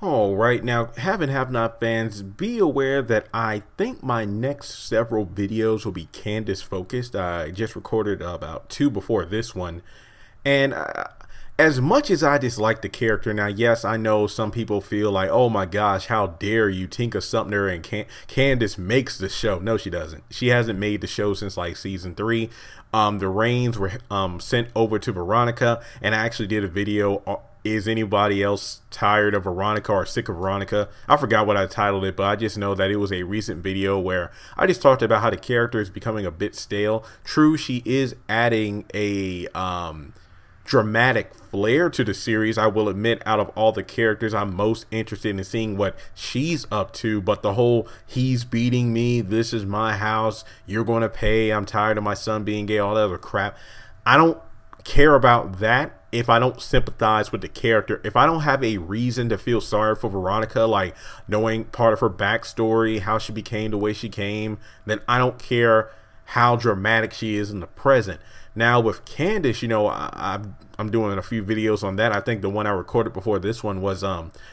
All right, now, have not fans, be aware that I think my next several videos will be Candace focused. I just recorded about two before this one. And as much as I dislike the character, now, yes, I know some people feel like, oh my gosh, how dare you, Tinka Sumner and Candace makes the show. No, she doesn't. She hasn't made the show since like season 3. The reins were sent over to Veronica, and I actually did a video. Is anybody else tired of Veronica or sick of Veronica? I forgot what I titled it, but I just know that it was a recent video where I just talked about how the character is becoming a bit stale. True, she is adding a dramatic flair to the series. I will admit, out of all the characters, I'm most interested in seeing what she's up to. But the whole he's beating me, this is my house, you're going to pay, I'm tired of my son being gay, all that other crap, I don't care about that if I don't sympathize with the character. If I don't have a reason to feel sorry for Veronica, like knowing part of her backstory, how she became the way she came, then I don't care how dramatic she is in the present. Now with Candace, I'm doing a few videos on that. I think the one I recorded before this one was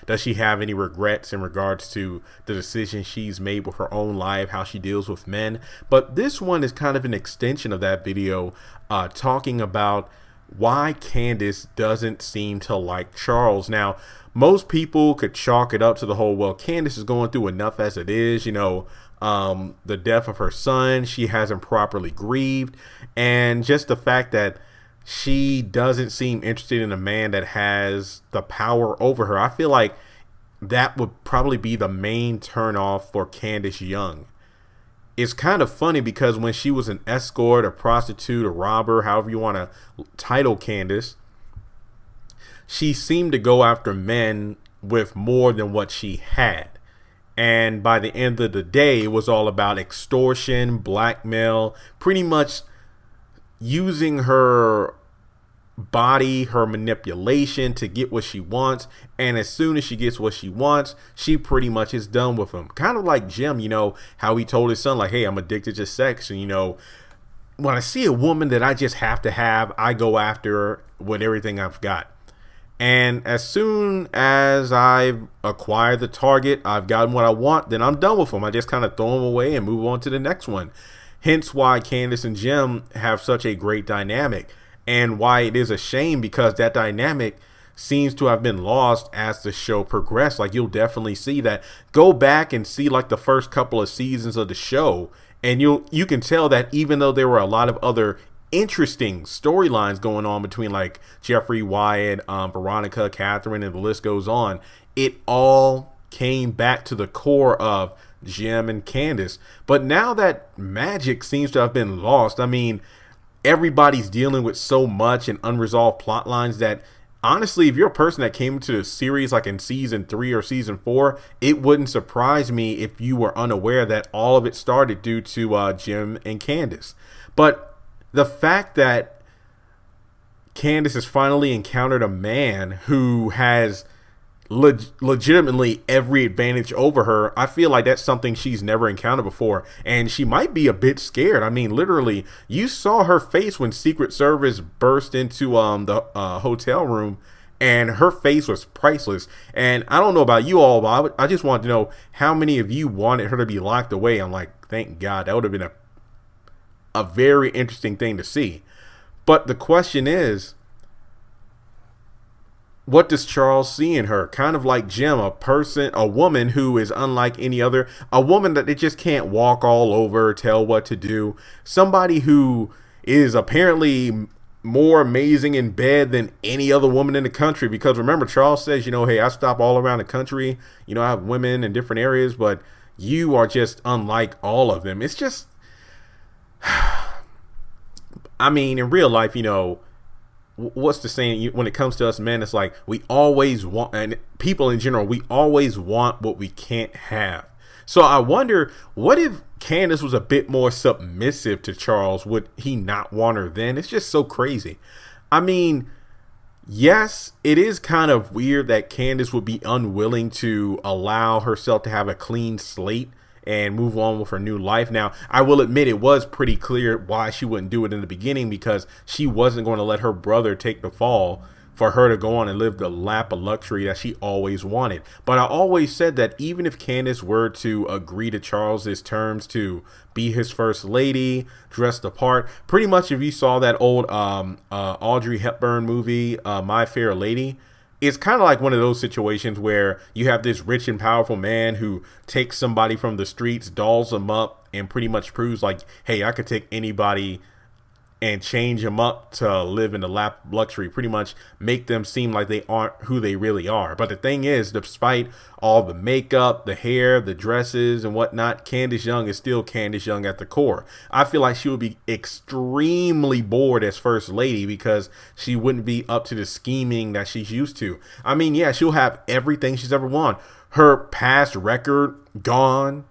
does she have any regrets in regards to the decisions she's made with her own life, how she deals with men. But this one is kind of an extension of that video, talking about why Candace doesn't seem to like Charles. Now, most people could chalk it up to the whole, well, Candace is going through enough as it is, the death of her son, she hasn't properly grieved, and just the fact that she doesn't seem interested in a man that has the power over her. I feel like that would probably be the main turnoff for Candace Young. It's kind of funny because when she was an escort, a prostitute, a robber, however you want to title Candace, she seemed to go after men with more than what she had. And by the end of the day, it was all about extortion, blackmail, pretty much using her body, her manipulation to get what she wants. And as soon as she gets what she wants, she pretty much is done with him. Kind of like Jim, how he told his son, like, hey, I'm addicted to sex. And, when I see a woman that I just have to have, I go after her with everything I've got. And as soon as I've acquired the target, I've gotten what I want, then I'm done with them. I just kind of throw them away and move on to the next one. Hence why Candace and Jim have such a great dynamic, and why it is a shame, because that dynamic seems to have been lost as the show progressed. Like, you'll definitely see that. Go back and see like the first couple of seasons of the show, and you can tell that even though there were a lot of other interesting storylines going on between like Jeffrey, Wyatt, Veronica, Catherine, and the list goes on, it all came back to the core of Jim and Candace. But now that magic seems to have been lost, I mean, everybody's dealing with so much and unresolved plot lines that honestly, if you're a person that came into the series like in season 3 or season 4, it wouldn't surprise me if you were unaware that all of it started due to Jim and Candace. But the fact that Candace has finally encountered a man who has legitimately every advantage over her, I feel like that's something she's never encountered before, and she might be a bit scared. I memean, literally, you saw her face when Secret Service burst into the hotel room, and her face was priceless. And I don't know about you all, but I just wanted to know how many of you wanted her to be locked away. I'm like, thank God, that would have been a very interesting thing to see. But the question is, what does Charles see in her? Kind of like Jim, a woman who is unlike any other, a woman that they just can't walk all over, tell what to do. Somebody who is apparently more amazing in bed than any other woman in the country. Because remember, Charles says, hey, I stop all around the country. I have women in different areas, but you are just unlike all of them. It's just, I mean, in real life, what's the saying when it comes to us men? It's like we always want, and people in general, we always want what we can't have. So I wonder, what if Candace was a bit more submissive to Charles? Would he not want her then? It's just so crazy. I mean, yes, it is kind of weird that Candace would be unwilling to allow herself to have a clean slate and move on with her new life. Now, I will admit it was pretty clear why she wouldn't do it in the beginning, because she wasn't going to let her brother take the fall for her to go on and live the lap of luxury that she always wanted. But I always said that even if Candace were to agree to Charles's terms to be his first lady, dress the part, pretty much if you saw that old Audrey Hepburn movie, My Fair Lady, it's kind of like one of those situations where you have this rich and powerful man who takes somebody from the streets, dolls them up, and pretty much proves like, hey, I could take anybody and change them up to live in the lap of luxury, pretty much make them seem like they aren't who they really are. But the thing is, despite all the makeup, the hair, the dresses and whatnot, Candace Young is still Candace Young at the core. I feel like she would be extremely bored as first lady because she wouldn't be up to the scheming that she's used to. I mean, yeah, she'll have everything she's ever wanted. Her past record gone.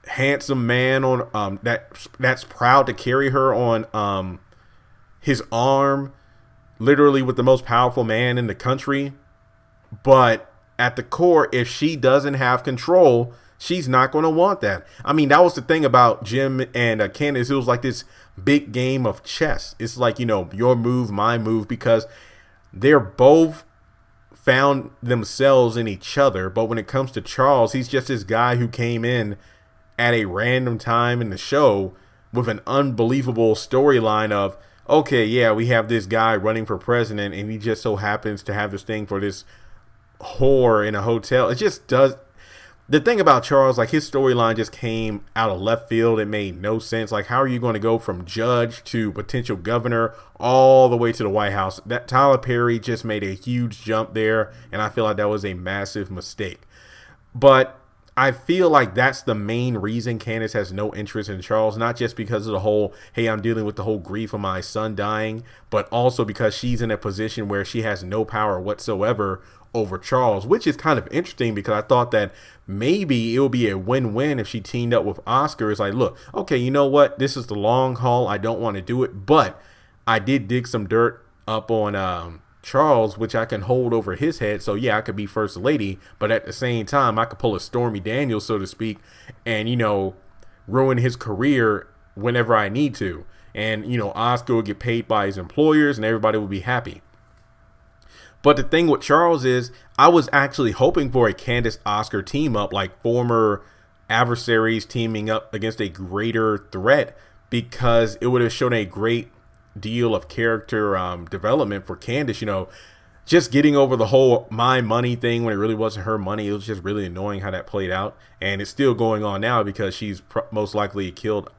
Handsome man on that's proud to carry her on his arm, literally with the most powerful man in the country. But at the core, if she doesn't have control, she's not going to want that. I mean, that was the thing about Jim and Candace. It was like this big game of chess. It's like, you know, your move, my move, because they're both found themselves in each other. But when it comes to Charles, he's just this guy who came in at a random time in the show with an unbelievable storyline of, okay, yeah, we have this guy running for president and he just so happens to have this thing for this whore in a hotel. It just does. The thing about Charles, like, his storyline just came out of left field. It made no sense. Like, how are you going to go from judge to potential governor all the way to the White House? That Tyler Perry just made a huge jump there, and I feel like that was a massive mistake. But I feel like that's the main reason Candace has no interest in Charles, not just because of the whole, hey, I'm dealing with the whole grief of my son dying, but also because she's in a position where she has no power whatsoever over Charles, which is kind of interesting because I thought that maybe it would be a win-win if she teamed up with Oscar. It's like, look, okay, you know what? This is the long haul. I don't want to do it, but I did dig some dirt up on Charles, which I can hold over his head. So yeah, I could be first lady, but at the same time, I could pull a Stormy Daniels, so to speak, and, you know, ruin his career whenever I need to. And, you know, Oscar would get paid by his employers and everybody would be happy. But the thing with Charles is, I was actually hoping for a Candace Oscar team up, like former adversaries teaming up against a greater threat, because it would have shown a great deal of character development for Candace. You know, just getting over the whole my money thing when it really wasn't her money. It was just really annoying how that played out, and it's still going on now because she's most likely killed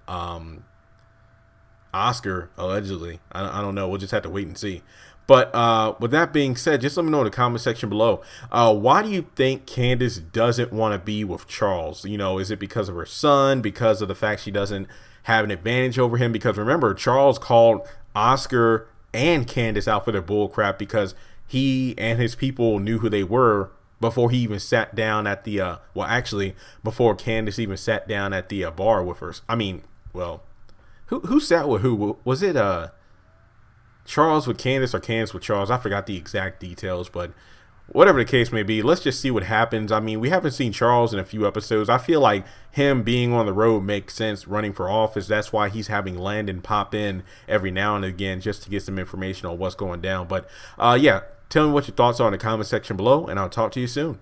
Oscar, allegedly. I don't know, we'll just have to wait and see. But with that being said, just let me know in the comment section below, why do you think Candace doesn't want to be with Charles? You know, is it because of her son, because of the fact she doesn't have an advantage over him? Because remember, Charles called Oscar and Candace out for their bull crap because he and his people knew who they were before he even sat down at the well, actually before Candace even sat down at the bar with her. I mean, well, who sat with who? Was it Charles with Candace or Candace with Charles? I forgot the exact details, but whatever the case may be, let's just see what happens. I mean, we haven't seen Charles in a few episodes. I feel like him being on the road makes sense, running for office. That's why he's having Landon pop in every now and again just to get some information on what's going down. But yeah, tell me what your thoughts are in the comment section below, and I'll talk to you soon.